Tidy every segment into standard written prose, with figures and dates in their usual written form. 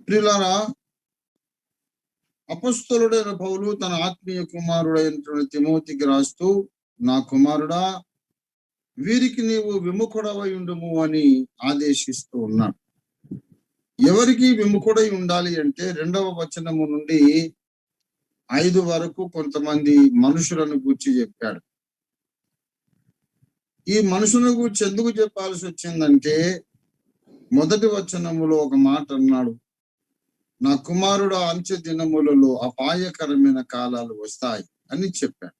ప్రియులారా, అపొస్తలుడైన పౌలు తన ఆత్మీయ కుమారుడైనటువంటి తిమోతికి రాస్తూ, నా కుమారుడా, వీరికి నీవు విముఖుడవై ఉండుము అని ఆదేశిస్తూ ఉన్నాడు. ఎవరికి విముఖుడై ఉండాలి అంటే 2వ వచనము నుండి 5 వరకు కొంతమంది మనుషులను గూర్చి చెప్పాడు. ఈ మనుషులను గూర్చి ఎందుకు చెప్పాల్సి వచ్చిందంటే, మొదటి వచనములో ఒక మాట అన్నాడు, నా కుమారుడు అంచె దినములలో అపాయకరమైన కాలాలు వస్తాయి అని చెప్పాడు.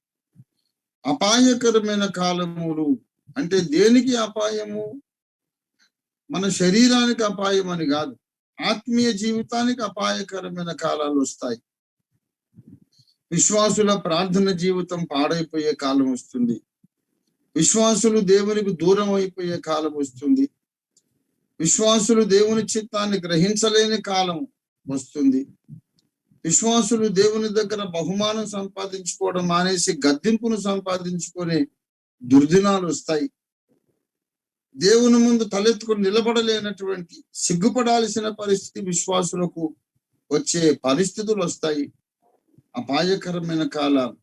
అపాయకరమైన కాలములు అంటే దేనికి అపాయము? మన శరీరానికి అపాయం అని కాదు, ఆత్మీయ జీవితానికి అపాయకరమైన కాలాలు వస్తాయి. విశ్వాసుల ప్రార్థన జీవితం పాడైపోయే కాలం వస్తుంది. విశ్వాసులు దేవునికి దూరం అయిపోయే కాలం వస్తుంది. విశ్వాసులు దేవుని చిత్తాన్ని గ్రహించలేని కాలం వస్తుంది. విశ్వాసులు దేవుని దగ్గర బహుమానం సంపాదించుకోవడం మానేసి గద్దింపును సంపాదించుకునే దుర్దినాలు వస్తాయి. దేవుని ముందు తలెత్తుకుని నిలబడలేనటువంటి, సిగ్గుపడాల్సిన పరిస్థితి విశ్వాసులకు వచ్చే పరిస్థితులు వస్తాయి. అపాయకరమైన కాలాలు.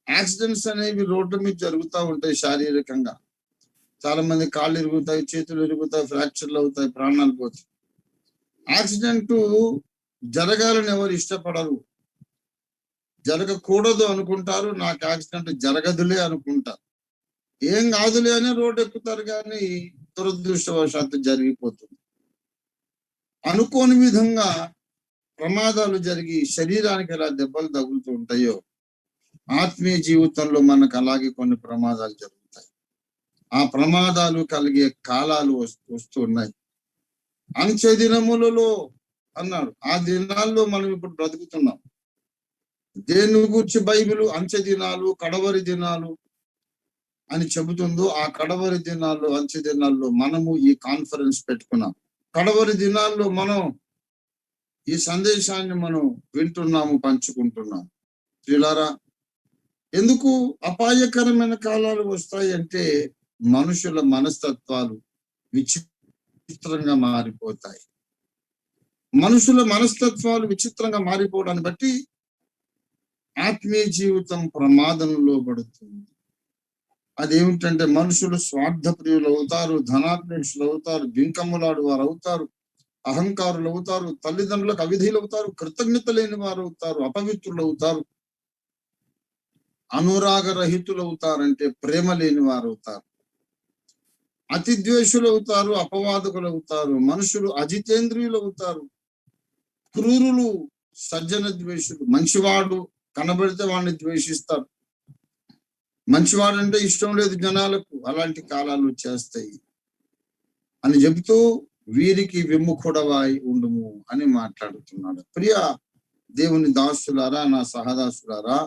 యాక్సిడెంట్స్ అనేవి రోడ్డు మీద జరుగుతూ ఉంటాయి. శారీరకంగా చాలా మంది కాళ్ళు ఇరుగుతాయి, చేతులు ఇరుగుతాయి, ఫ్రాక్చర్లు అవుతాయి, ప్రాణాలు పోతాయి. యాక్సిడెంట్ జరగాలని ఎవరు ఇష్టపడరు, జరగకూడదు అనుకుంటారు. నాకు యాక్సిడెంట్ జరగదులే అనుకుంటారు. ఏం కాదులే అని రోడ్డు ఎక్కుతారు, కానీ దురదృష్టవశాత్తు జరిగిపోతుంది. అనుకోని విధంగా ప్రమాదాలు జరిగి శరీరానికి ఎలా దెబ్బలు తగులుతూ ఉంటాయో, ఆత్మీయ జీవితంలో మనకు అలాగే కొన్ని ప్రమాదాలు జరుగుతాయి. ఆ ప్రమాదాలు కలిగే కాలాలు వస్తూ ఉన్నాయి. అంచె దినములలో అన్నాడు. ఆ దినాల్లో మనం ఇప్పుడు బ్రతుకుతున్నాం. దేని గురించి బైబిల్ అంచె దినాలు, కడవరి దినాలు అని చెబుతుందో, ఆ కడవరి దినాల్లో, అంచె దినాల్లో మనము ఈ కాన్ఫరెన్స్ పెట్టుకున్నాం. కడవరి దినాల్లో మనం ఈ సందేశాన్ని మనం వింటున్నాము, పంచుకుంటున్నాం. ప్రియులారా, ఎందుకు అపాయకరమైన కాలాలు వస్తాయి అంటే, మనుషుల మనస్తత్వాలు విచిత్రంగా మారిపోతాయి. మనుషుల మనస్తత్వాలు విచిత్రంగా మారిపోవడాన్ని బట్టి ఆత్మీయ జీవితం ప్రమాదంలో పడుతుంది. అదేమిటంటే, మనుషులు స్వార్థ ప్రియులు అవుతారు, ధనాపేక్షలు అవుతారు, బింకమ్ములాడు వారు అవుతారు, అహంకారులు అవుతారు, తల్లిదండ్రులకు అవిధేయులు అవుతారు, కృతజ్ఞత లేని వారు అవుతారు, అపవిత్రులు అవుతారు, అనురాగ రహితులు అవుతారంటే ప్రేమ లేని వారు అవుతారు, అతి ద్వేషులు అవుతారు, అపవాదకులు అవుతారు, మనుషులు అజితేంద్రియులు అవుతారు, క్రూరులు, సజ్జన ద్వేషులు. మంచివాడు కనబడితే వాడిని ద్వేషిస్తారు. మంచివాడంటే ఇష్టం లేదు జనాలకు. అలాంటి కాలాలు వచ్చేస్తాయి అని చెబుతూ, వీరికి విముఖుడవై ఉండుము అని మాట్లాడుతున్నాడు. ప్రియ దేవుని దాసులారా, నా సహదాసులారా,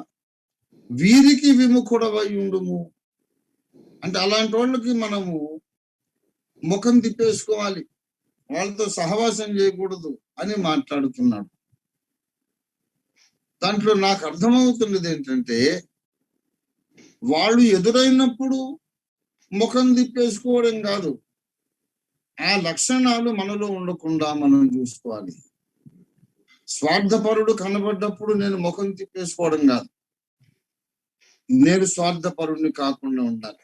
వీరికి విముఖుడవై ఉండుము అంటే అలాంటి వాళ్ళకి మనము ముఖం తిప్పేసుకోవాలి, వాళ్ళతో సహవాసం చేయకూడదు అని మాట్లాడుతున్నాడు. దాంట్లో నాకు అర్థమవుతున్నది ఏంటంటే, వాళ్ళు ఎదురైనప్పుడు ముఖం తిప్పేసుకోవడం కాదు, ఆ లక్షణాలు మనలో ఉండకుండా మనం చూసుకోవాలి. స్వార్థపరుడు కనబడ్డప్పుడు నేను ముఖం తిప్పేసుకోవడం కాదు, నేను స్వార్థపరుడిని కాకుండా ఉండాలి.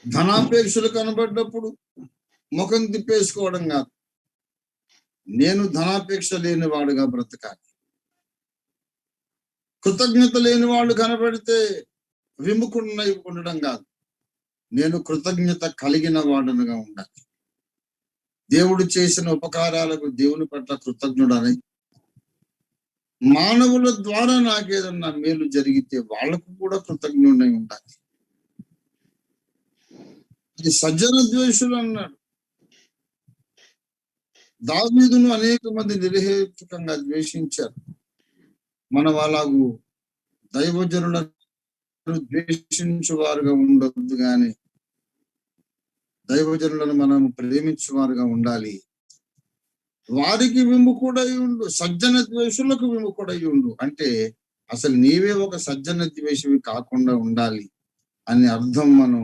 ధనాపేక్షలు కనబడ్డప్పుడు ముఖం తిప్పేసుకోవడం కాదు, నేను ధనాపేక్ష లేని వాడుగా బ్రతకాలి. కృతజ్ఞత లేని వాళ్ళు కనబడితే విముఖుడినై ఉండడం కాదు, నేను కృతజ్ఞత కలిగిన వాడునుగా ఉండాలి. దేవుడు చేసిన ఉపకారాలకు దేవుని పట్ల కృతజ్ఞుడని, మానవుల ద్వారా నాకేదన్నా మేలు జరిగితే వాళ్లకు కూడా కృతజ్ఞుడై ఉండాలి. అది సజ్జన ద్వేషులు అన్నాడు. దావీదును అనేక మంది నిర్హేతుకంగా ద్వేషించారు. మనం అలాగూ దైవజనులను ద్వేషించువారుగా ఉండొద్దు, కానీ దైవజనులను మనం ప్రేమించువారుగా ఉండాలి. వారికి విముఖుడై ఉండు, సజ్జన ద్వేషులకు విముఖుడై ఉండు అంటే అసలు నీవే ఒక సజ్జన ద్వేషివి కాకుండా ఉండాలి అని అర్థం మనం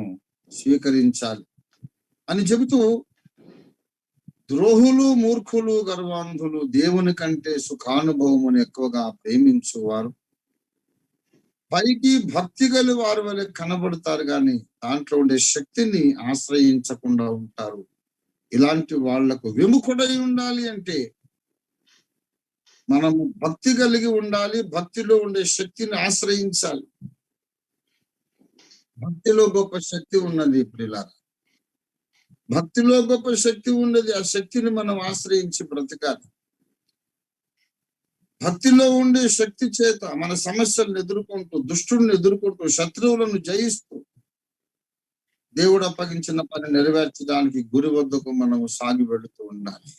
స్వీకరించాలి అని చెబుతూ, ద్రోహులు, మూర్ఖులు, గర్వాంధులు దేవుని కంటే సుఖానుభవమును ఎక్కువగా ప్రేమించువారు పైకి భక్తి గల వారి వలె కనబడతారు కానీ దాంట్లో ఉండే శక్తిని ఆశ్రయించకుండా ఉంటారు. ఇలాంటి వాళ్లకు విముఖుడై ఉండాలి అంటే మనము భక్తి కలిగి ఉండాలి. భక్తిలో ఉండే శక్తిని ఆశ్రయించాలి. భక్తిలో గొప్ప శక్తి ఉన్నది ప్రియులారా. భక్తిలో గొప్ప శక్తి ఉన్నది. ఆ శక్తిని మనం ఆశ్రయించి బ్రతకాలి. భక్తిలో ఉండే శక్తి చేత మన సమస్యలను ఎదుర్కొంటూ, దుష్టుడిని ఎదుర్కొంటూ, శత్రువులను జయిస్తూ దేవుడు అప్పగించిన పని నెరవేర్చడానికి గురి వద్దకు మనము సాగి వెళుతూ ఉండాలి.